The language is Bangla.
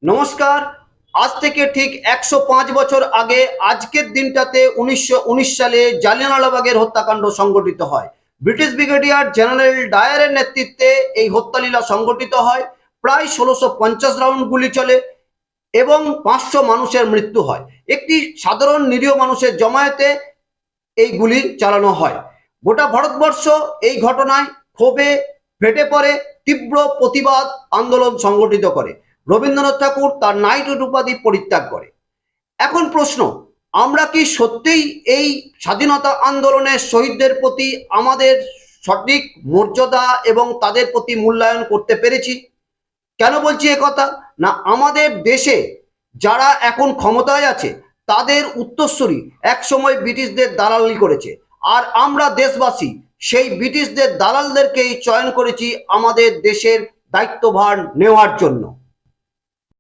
নমস্কার। আজ থেকে ঠিক ১০৫ বছর আগে আজকের দিনটাতে ১৯১৯ সালে জালিয়ানওয়ালাবাগের হত্যাকাণ্ড সংঘটিত হয়। ব্রিটিশ ব্রিগেডিয়ার জেনারেল ডায়ারের নেতৃত্বে এই হত্যালীলা সংঘটিত হয়। প্রায় ১৬৫০ রাউন্ড গুলি চলে এবং ৫০০ মানুষের মৃত্যু হয়। একটি সাধারণ নিরীহ মানুষের জমায়েতে এই গুলি চালানো হয়। গোটা ভারতবর্ষ এই ঘটনায় ক্ষোভে ফেটে পড়ে, তীব্র প্রতিবাদ আন্দোলন সংগঠিত করে। রবীন্দ্রনাথ ঠাকুর তার নাইটহুড উপাধি পরিত্যাগ করে। এখন প্রশ্ন, আমরা কি সত্যিই এই স্বাধীনতা আন্দোলনের শহীদদের প্রতি আমাদের সঠিক মর্যাদা এবং তাদের প্রতি মূল্যায়ন করতে পেরেছি? কেন বলছি কথা? না, আমাদের দেশে যারা এখন ক্ষমতায় আছে তাদের উত্তরসূরি একসময় ব্রিটিশদের দালালি করেছে, আর আমরা দেশবাসী সেই ব্রিটিশদের দালালদেরকেই চয়ন করেছি আমাদের দেশের দায়িত্বভার নেওয়ার জন্য।